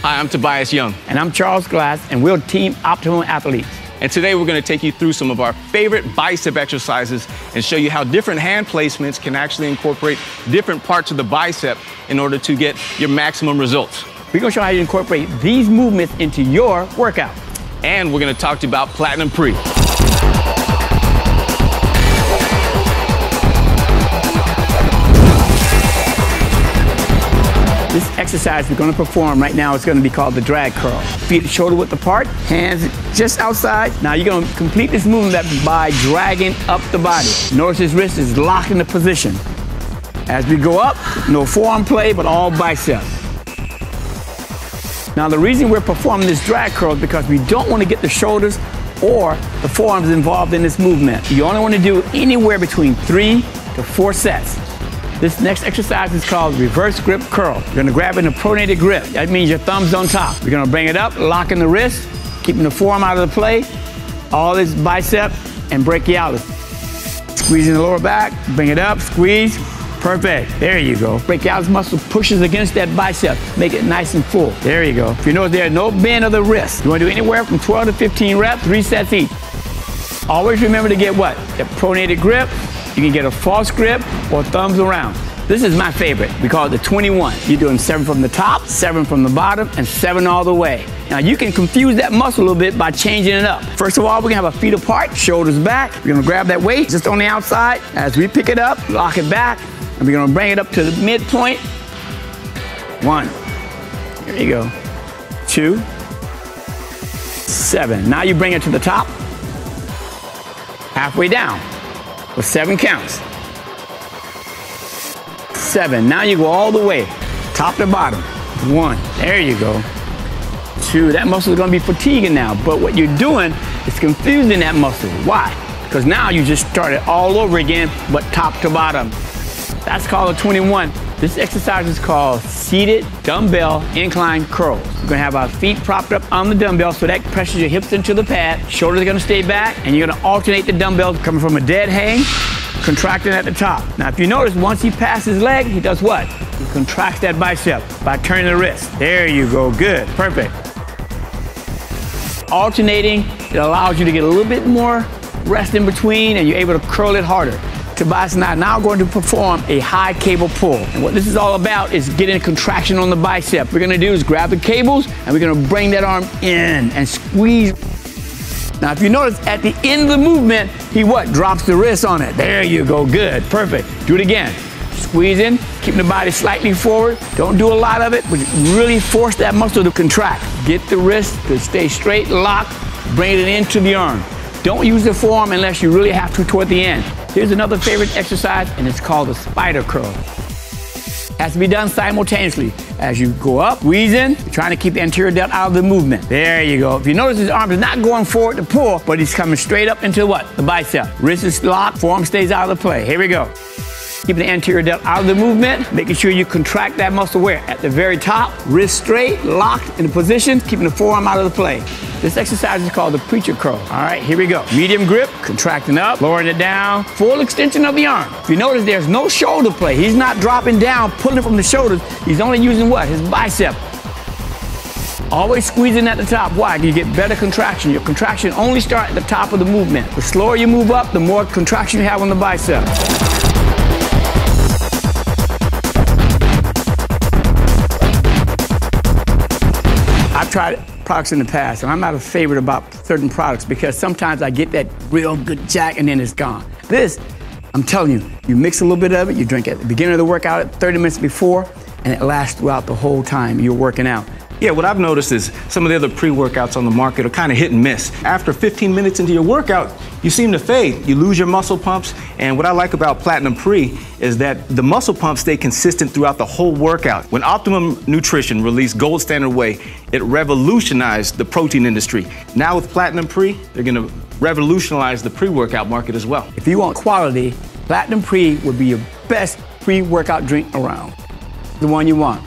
Hi, I'm Tobias Young. And I'm Charles Glass, and we're Team Optimum Athletes. And today we're going to take you through some of our favorite bicep exercises and show you how different hand placements can actually incorporate different parts of the bicep in order to get your maximum results. We're going to show how you incorporate these movements into your workout. And we're going to talk to you about Platinum Pre. This exercise we're going to perform right now is going to be called the drag curl. Feet shoulder width apart, hands just outside. Now you're going to complete this movement by dragging up the body. Notice his wrist is locked into position. As we go up, no forearm play, but all bicep. Now the reason we're performing this drag curl is because we don't want to get the shoulders or the forearms involved in this movement. You only want to do anywhere between 3 to 4 sets. This next exercise is called reverse grip curl. You're gonna grab in a pronated grip. That means your thumb's on top. You're gonna bring it up, locking the wrist, keeping the forearm out of the play, all this bicep, and brachialis. Squeezing the lower back, bring it up, squeeze. Perfect, there you go. Brachialis muscle pushes against that bicep, make it nice and full. There you go. If you notice there's no bend of the wrist. You wanna do anywhere from 12 to 15 reps, 3 sets each. Always remember to get what? The pronated grip. You can get a false grip or thumbs around. This is my favorite. We call it the 21. You're doing 7 from the top, 7 from the bottom, and 7 all the way. Now you can confuse that muscle a little bit by changing it up. First of all, we're gonna have our feet apart, shoulders back. We're gonna grab that weight just on the outside. As we pick it up, lock it back, and we're gonna bring it up to the midpoint. 1, here you go, 2, 7. Now you bring it to the top, halfway down. With 7 counts. 7. Now you go all the way, top to bottom. 1. There you go. 2. That muscle is going to be fatiguing now, but what you're doing is confusing that muscle. Why? Because now you just started all over again, but top to bottom. That's called a 21. This exercise is called seated dumbbell incline curls. We're gonna have our feet propped up on the dumbbell so that presses your hips into the pad. Shoulders are gonna stay back, and you're gonna alternate the dumbbells coming from a dead hang, contracting at the top. Now, if you notice, once he passes his leg, he does what? He contracts that bicep by turning the wrist. There you go, good, perfect. Alternating, it allows you to get a little bit more rest in between, and you're able to curl it harder. Tobias and I are now going to perform a high cable pull. And what this is all about is getting a contraction on the bicep. What we're gonna do is grab the cables and we're gonna bring that arm in and squeeze. Now if you notice at the end of the movement, he what? Drops the wrist on it. There you go, good, perfect. Do it again. Squeezing, keeping the body slightly forward. Don't do a lot of it, but really force that muscle to contract. Get the wrist to stay straight, locked, bring it into the arm. Don't use the forearm unless you really have to toward the end. Here's another favorite exercise, and it's called the spider curl. Has to be done simultaneously. As you go up, squeezing, trying to keep the anterior delt out of the movement. There you go. If you notice his arm is not going forward to pull, but he's coming straight up into what? The bicep. Wrist is locked, forearm stays out of the play. Here we go. Keeping the anterior delt out of the movement, making sure you contract that muscle where? At the very top, wrist straight, locked in position, keeping the forearm out of the play. This exercise is called the preacher curl. All right, here we go. Medium grip, contracting up, lowering it down, full extension of the arm. If you notice, there's no shoulder play. He's not dropping down, pulling from the shoulders. He's only using what? His bicep. Always squeezing at the top. Why? You get better contraction. Your contraction only starts at the top of the movement. The slower you move up, the more contraction you have on the bicep. I've tried products in the past, and I'm not a favorite about certain products because sometimes I get that real good jack and then it's gone. This, I'm telling you, you mix a little bit of it, you drink at the beginning of the workout, 30 minutes before, and it lasts throughout the whole time you're working out. Yeah, what I've noticed is some of the other pre-workouts on the market are kind of hit and miss. After 15 minutes into your workout, you seem to fade. You lose your muscle pumps, and what I like about Platinum Pre is that the muscle pumps stay consistent throughout the whole workout. When Optimum Nutrition released Gold Standard Whey, it revolutionized the protein industry. Now with Platinum Pre, they're gonna revolutionize the pre-workout market as well. If you want quality, Platinum Pre would be your best pre-workout drink around. The one you want.